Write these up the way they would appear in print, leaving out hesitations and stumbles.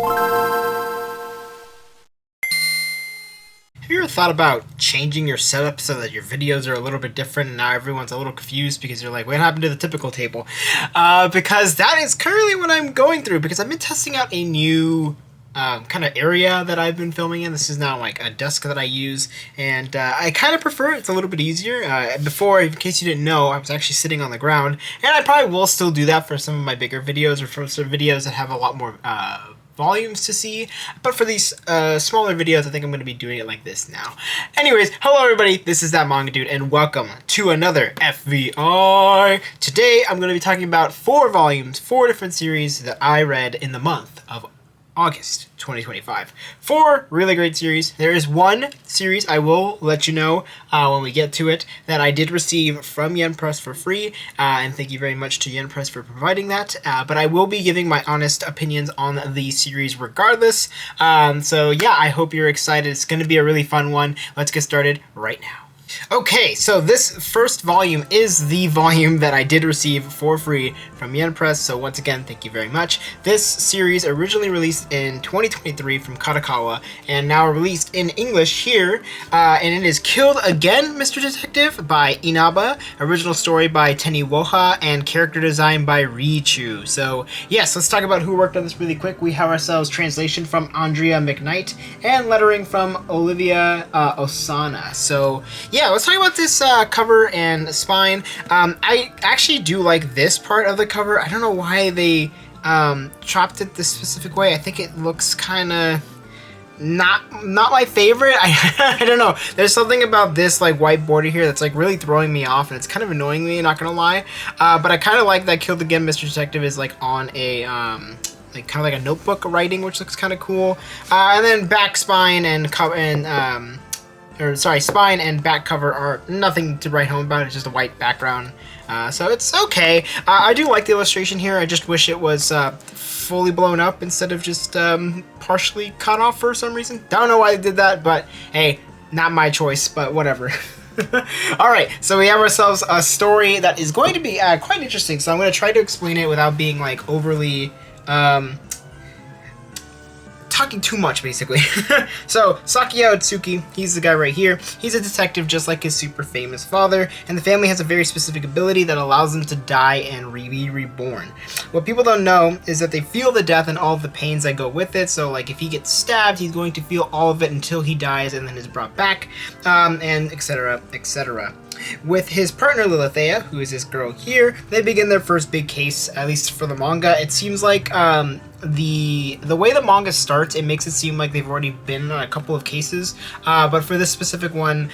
Have you ever thought about changing your setup so that your videos are a little bit different and now everyone's a little confused because you're like, what happened to the typical table? Because that is currently what I'm going through because I've been testing out a new kind of area that I've been filming in. This is now like a desk that I use, and I kind of prefer it. It's a little bit easier. Before, in case you didn't know, I was actually sitting on the ground, and I probably will still do that for some of my bigger videos or for some videos that have a lot more volumes to see, but for these smaller videos, I think I'm going to be doing it like this now. Anyways, hello everybody, this is That Manga Dude, and welcome to another FVI. Today, I'm going to be talking about 4 volumes, 4 different series that I read in the month of August 2025. 4 really great series. There is one series I will let you know when we get to it that I did receive from Yen Press for free, and thank you very much to Yen Press for providing that. But I will be giving my honest opinions on the series regardless. So yeah, I hope you're excited. It's going to be a really fun one. Let's get started right now. Okay, so this first volume is the volume that I did receive for free from Yen Press, so once again, thank you very much. This series originally released in 2023 from Kadokawa, and now released in English here, and it is Killed Again, Mr. Detective by Inaba, original story by Teni Woha, and character design by Richu. So yes, let's talk about who worked on this really quick. We have ourselves translation from Andrea McKnight, and lettering from Olivia Osana. So yeah, let's talk about this cover and spine. I actually do like this part of the cover. I don't know why they chopped it this specific way. I think it looks kind of not my favorite. I don't know. There's something about this like white border here that's like really throwing me off, and it's kind of annoying me, not gonna lie. But I kind of like that Killed Again, Mr. Detective is like on a like kind of like a notebook writing, which looks kind of cool. And then back, spine, and cover and spine and back cover are nothing to write home about. It's just a white background, so it's okay. I do like the illustration here. I just wish it was fully blown up instead of just partially cut off for some reason. Don't know why they did that, but hey, not my choice, but whatever. Alright, so we have ourselves a story that is going to be quite interesting, so I'm going to try to explain it without being like overly talking too much, basically. So, Sakiya Otsuki, he's the guy right here. He's a detective just like his super famous father, and the family has a very specific ability that allows them to die and be reborn. What people don't know is that they feel the death and all of the pains that go with it, so like if he gets stabbed, he's going to feel all of it until he dies and then is brought back, and etc, etc. With his partner Lilithea, who is this girl here, they begin their first big case, at least for the manga. It seems like the way the manga starts, it makes it seem like they've already been on a couple of cases, but for this specific one,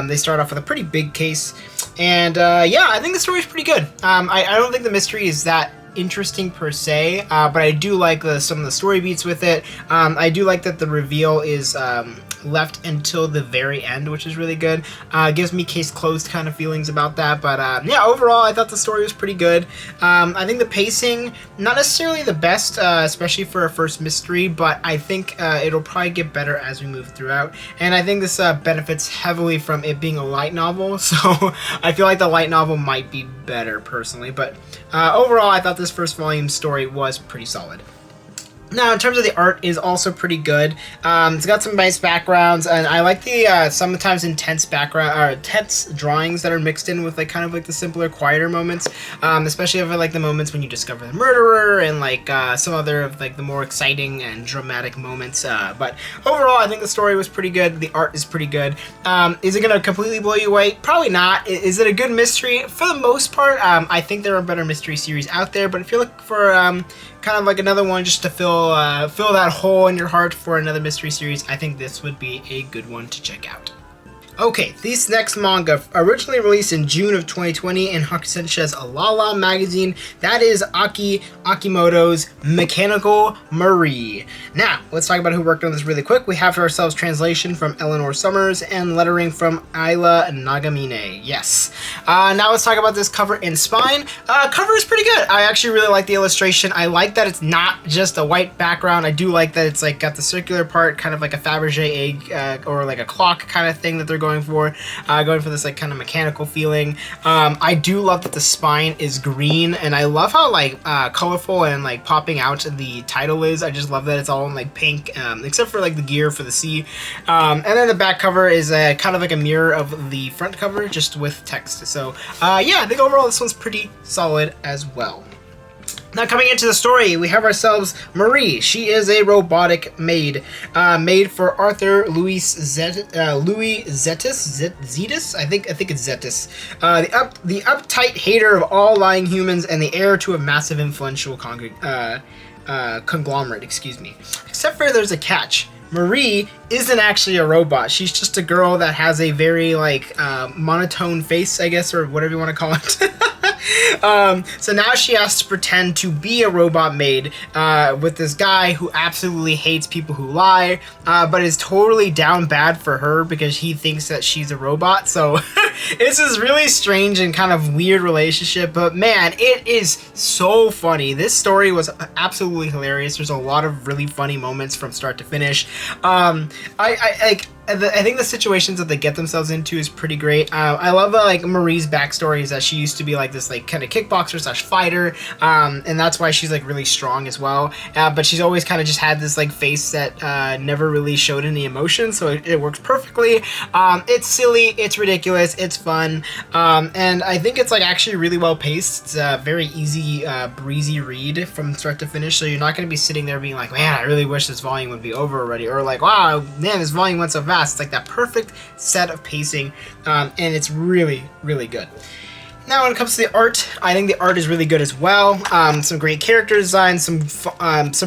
they start off with a pretty big case, and yeah, I think the story is pretty good. I don't think the mystery is that interesting per se, but I do like some of the story beats with it. I do like that the reveal is left until the very end, which is really good. Gives me case closed kind of feelings about that, but yeah, overall I thought the story was pretty good. I think the pacing, not necessarily the best, especially for a first mystery, but I think it'll probably get better as we move throughout, and I think this benefits heavily from it being a light novel, so I feel like the light novel might be better personally, but overall I thought this first volume story was pretty solid. Now, in terms of the art, is also pretty good. It's got some nice backgrounds, and I like the sometimes intense intense drawings that are mixed in with like kind of like the simpler, quieter moments. Especially over like the moments when you discover the murderer and like some other of like the more exciting and dramatic moments. But overall, I think the story was pretty good. The art is pretty good. Is it gonna completely blow you away? Probably not. Is it a good mystery? For the most part, I think there are better mystery series out there. But if you're looking for kind of like another one just to fill that hole in your heart for another mystery series, I think this would be a good one to check out. Okay, this next manga, originally released in June of 2020 in Hakusensha's Alala magazine, that is Aki Akimoto's Mechanical Marie. Now, let's talk about who worked on this really quick. We have ourselves translation from Eleanor Summers and lettering from Ayla Nagamine. Yes. Now let's talk about this cover and spine. Cover is pretty good. I actually really like the illustration. I like that it's not just a white background. I do like that it's like got the circular part, kind of like a Fabergé egg or like a clock kind of thing that they're going for this like kind of mechanical feeling. I do love that the spine is green, and I love how like colorful and like popping out the title is. I just love that it's all in like pink, except for like the gear for the C. And then the back cover is kind of like a mirror of the front cover, just with text. So yeah, I think overall this one's pretty solid as well. Now coming into the story, we have ourselves Marie. She is a robotic maid, made for Arthur Louis Zetis. I think it's Zetis. The uptight hater of all lying humans and the heir to a massive influential conglomerate. Excuse me. Except for there's a catch. Marie isn't actually a robot. She's just a girl that has a very like monotone face, I guess, or whatever you want to call it. So now she has to pretend to be a robot maid with this guy who absolutely hates people who lie, but is totally down bad for her because he thinks that she's a robot. So it's this really strange and kind of weird relationship, but man, it is so funny. This story was absolutely hilarious. There's a lot of really funny moments from start to finish. I think the situations that they get themselves into is pretty great. I love like Marie's backstory is that she used to be like this like kind of kickboxer / fighter, and that's why she's like really strong as well. But she's always kind of just had this like face that never really showed any emotion, so it works perfectly. It's silly, it's ridiculous, it's fun, and I think it's like actually really well paced. It's a very easy, breezy read from start to finish, so you're not going to be sitting there being like, man, I really wish this volume would be over already, or like, wow, man, this volume went so fast. It's like that perfect set of pacing, and it's really, really good. Now, when it comes to the art, I think the art is really good as well. Some great character design, some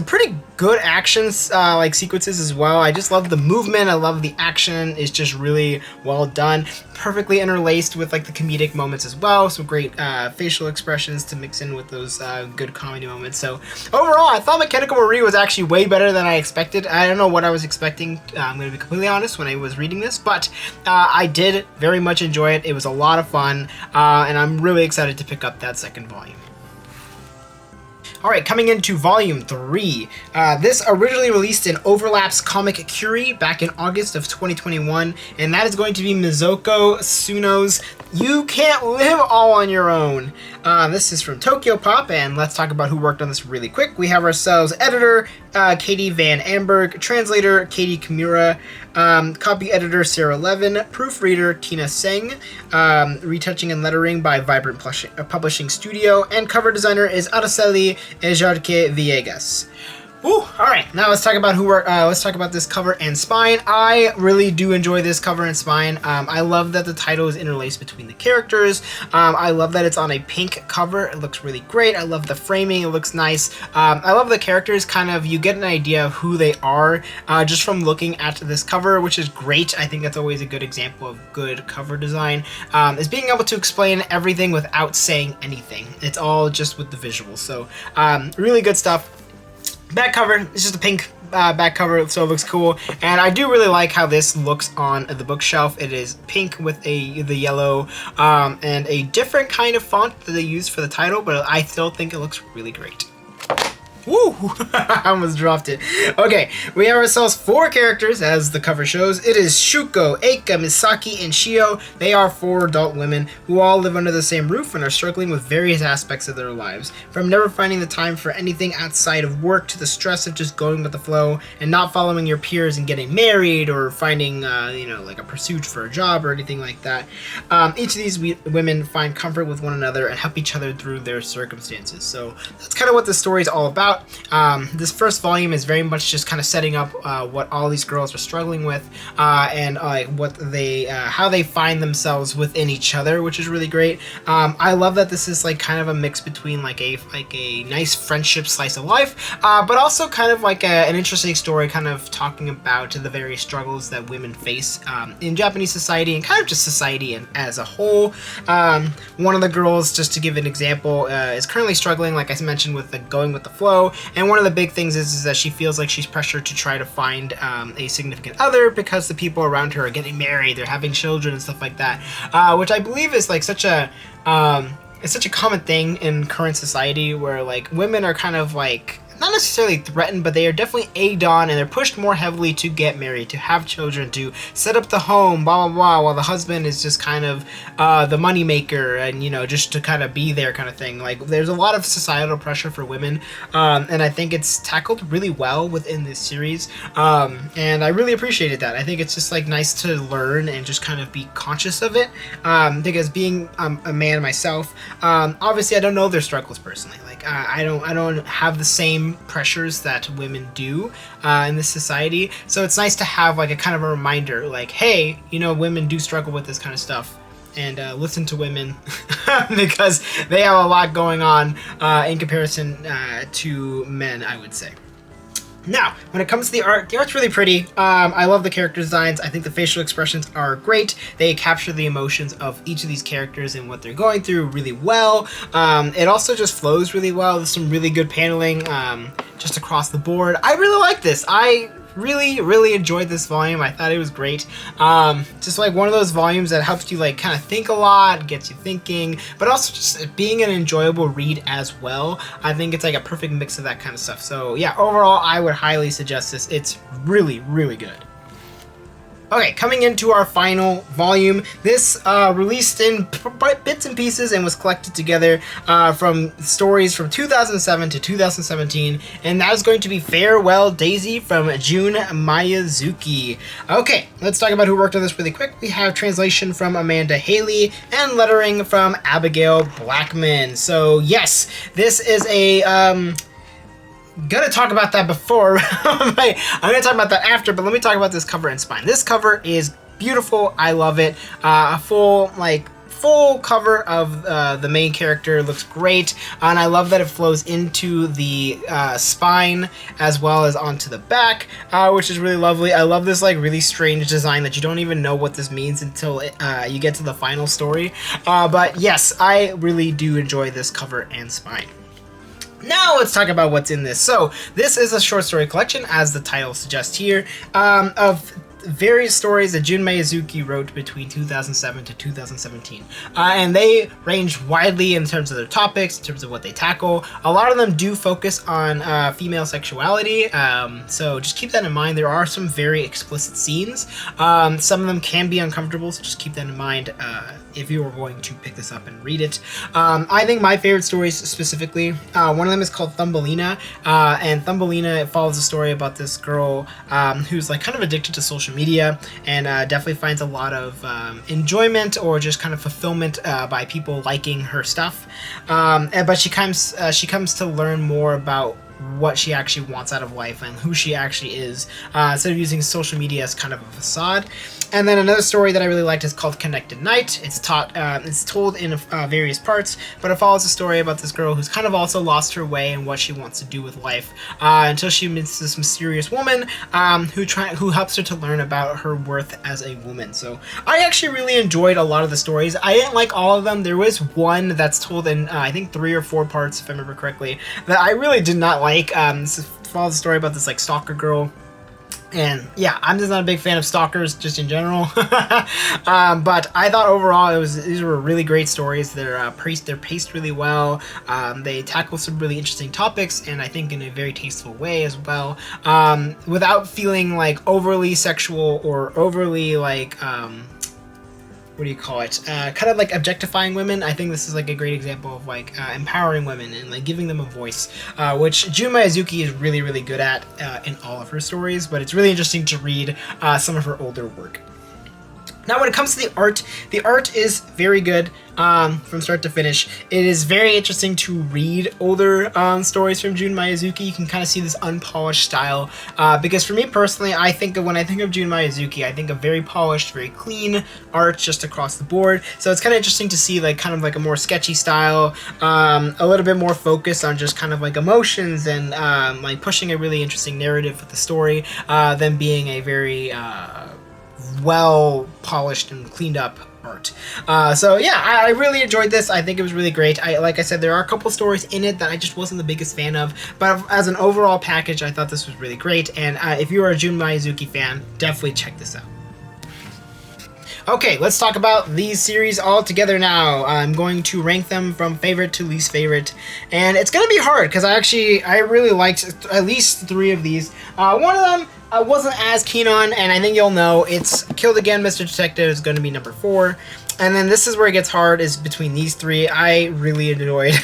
pretty good actions, like sequences as well. I just love the movement. I love the action. It's just really well done. Perfectly interlaced with like the comedic moments as well. Some great facial expressions to mix in with those good comedy moments. So overall, I thought Mechanical Marie was actually way better than I expected. I don't know what I was expecting. I'm going to be completely honest when I was reading this, but I did very much enjoy it. It was a lot of fun, and I'm really excited to pick up that second volume. Alright, coming into Volume 3. This originally released in Overlap's Comic Curie back in August of 2021, and that is going to be Mizuko Tsuno's You Can't Live All on Your Own. This is from Tokyo Pop, and let's talk about who worked on this really quick. We have ourselves editor, Katie Van Amberg, translator, Katie Kimura, copy editor, Sarah Levin, proofreader, Tina Seng, retouching and lettering by Vibrant Publishing Studio, and cover designer is Araceli Ejarque Villegas. Ooh, all right, now let's talk about let's talk about this cover and spine. I really do enjoy this cover and spine. I love that the title is interlaced between the characters. I love that it's on a pink cover. It looks really great. I love the framing. It looks nice. I love the characters. Kind of, you get an idea of who they are just from looking at this cover, which is great. I think that's always a good example of good cover design, is being able to explain everything without saying anything. It's all just with the visuals. So really good stuff. Back cover, it's just a pink back cover, so it looks cool, and I do really like how this looks on the bookshelf. It is pink with the yellow and a different kind of font that they use for the title, but I still think it looks really great. Woo! I almost dropped it. Okay, we have ourselves 4 characters, as the cover shows. It is Shuko, Eika, Misaki, and Shio. They are 4 adult women who all live under the same roof and are struggling with various aspects of their lives. From never finding the time for anything outside of work to the stress of just going with the flow and not following your peers and getting married or finding, like a pursuit for a job or anything like that. Each of these women find comfort with one another and help each other through their circumstances. So that's kind of what the story is all about. This first volume is very much just kind of setting up what all these girls are struggling with and how they find themselves within each other, which is really great. I love that this is like kind of a mix between like a nice friendship slice of life, but also kind of like an interesting story, kind of talking about the various struggles that women face in Japanese society and kind of just society and as a whole. One of the girls, just to give an example, is currently struggling, like I mentioned, with going with the flow. And one of the big things is that she feels like she's pressured to try to find a significant other because the people around her are getting married, they're having children and stuff like that, which I believe is like such a it's such a common thing in current society where like women are kind of like not necessarily threatened, but they are definitely egged on, and they're pushed more heavily to get married, to have children, to set up the home, blah blah blah, while the husband is just kind of the money maker, and just to kind of be there, kind of thing. Like, there's a lot of societal pressure for women, and I think it's tackled really well within this series, and I really appreciated that. I think it's just like nice to learn and just kind of be conscious of it, because being a man myself, obviously I don't know their struggles personally. Like, I don't have the same pressures that women do in this society, so it's nice to have like a kind of a reminder, like, hey, women do struggle with this kind of stuff, and listen to women because they have a lot going on in comparison to men, I would say. Now, when it comes to the art's really pretty. I love the character designs. I think the facial expressions are great. They capture the emotions of each of these characters and what they're going through really well. It also just flows really well. There's some really good paneling just across the board. I really like this. I really enjoyed this volume. I thought it was great. Just like one of those volumes that helps you like kind of think a lot, gets you thinking, but also just being an enjoyable read as well. I think it's like a perfect mix of that kind of stuff. So yeah, overall I would highly suggest this. It's really good. Okay, coming into our final volume. This released in bits and pieces and was collected together from stories from 2007 to 2017, and that is going to be Farewell Daisy from Jun Miyazuki. Okay, let's talk about who worked on this really quick. We have translation from Amanda Haley and lettering from Abigail Blackman. So yes, this is a gonna talk about that before. I'm gonna talk about that after, but let me talk about this cover and spine. This cover is beautiful. I love it. A full cover of the main character looks great, and I love that it flows into the spine as well as onto the back, which is really lovely. I love this like really strange design that you don't even know what this means until you get to the final story. But yes, I really do enjoy this cover and spine. Now let's talk about what's in this. So this is a short story collection, as the title suggests here, of various stories that Jun Miyazuki wrote between 2007 to 2017. And they range widely in terms of their topics, in terms of what they tackle. A lot of them do focus on female sexuality, so just keep that in mind. There are some very explicit scenes. Some of them can be uncomfortable, so just keep that in mind if you were going to pick this up and read it. I think my favorite stories specifically, one of them is called Thumbelina, and Thumbelina follows a story about this girl who's like kind of addicted to social media, and definitely finds a lot of enjoyment or just kind of fulfillment by people liking her stuff. But she comes to learn more about what she actually wants out of life and who she actually is, instead of using social media as kind of a facade. And then another story that I really liked is called Connected Night. It's told in various parts, but it follows a story about this girl who's kind of also lost her way and what she wants to do with life, until she meets this mysterious woman who helps her to learn about her worth as a woman. So I actually really enjoyed a lot of the stories. I didn't like all of them. There was one that's told in I think 3 or 4 parts, if I remember correctly, that I really did not like. This follows a story about this like stalker girl. And yeah, I'm just not a big fan of stalkers just in general. But I thought overall these were really great stories. They're paced really well. They tackle some really interesting topics, and I think in a very tasteful way as well, without feeling like overly sexual or overly like what do you call it? Kind of like objectifying women. I think this is like a great example of like empowering women and like giving them a voice, which Jun Miyazuki is really good at in all of her stories. But it's really interesting to read some of her older work. Now, when it comes to the art is very good from start to finish. It is very interesting to read older stories from Jun Miyazuki. You can kind of see this unpolished style, because for me personally, I think that when I think of Jun Miyazuki, I think of very polished, very clean art just across the board. So it's kind of interesting to see like kind of like a more sketchy style, a little bit more focused on just kind of like emotions and like pushing a really interesting narrative with the story, than being a very well polished and cleaned up art. So yeah, I really enjoyed this. I think it was really great. Like I said, there are a couple stories in it that I just wasn't the biggest fan of, but as an overall package, I thought this was really great. And if you are a Jun Miyazuki fan, definitely check this out. Okay, let's talk about these series all together now. I'm going to rank them from favorite to least favorite, and it's gonna be hard because I really liked at least 3 of these. One of them I wasn't as keen on, and I think you'll know it's Killed Again, Mr. Detective is going to be number 4, and then this is where it gets hard, is between these 3. I really enjoyed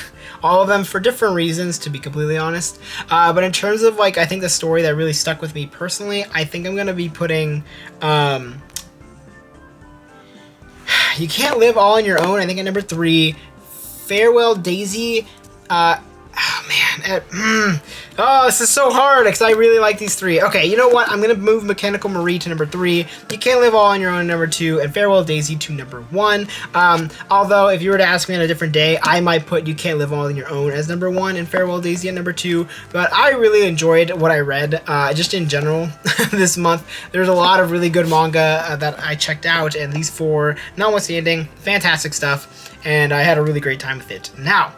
all of them for different reasons, to be completely honest. But in terms of like, I think the story that really stuck with me personally, I think I'm gonna be putting. You Can't Live All on Your Own, I think, at number 3. Farewell Daisy. Oh man, oh, this is so hard because I really like these 3. Okay, you know what? I'm gonna move Mechanical Marie to number 3. You Can't Live All on Your Own, number 2, and Farewell Daisy to number 1. Although, if you were to ask me on a different day, I might put You Can't Live All on Your Own as number 1 and Farewell Daisy at number 2. But I really enjoyed what I read, just in general, this month. There's a lot of really good manga that I checked out, and these 4, notwithstanding, fantastic stuff, and I had a really great time with it. Now,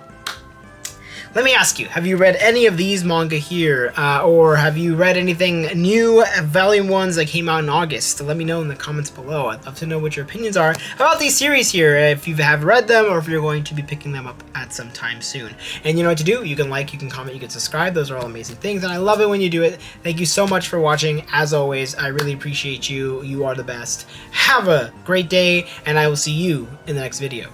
let me ask you, have you read any of these manga here, or have you read anything new, volume 1s that came out in August? Let me know in the comments below. I'd love to know what your opinions are about these series here, if you have read them, or if you're going to be picking them up at some time soon. And you know what to do, you can like, you can comment, you can subscribe, those are all amazing things, and I love it when you do it. Thank you so much for watching. As always, I really appreciate you. You are the best. Have a great day, and I will see you in the next video.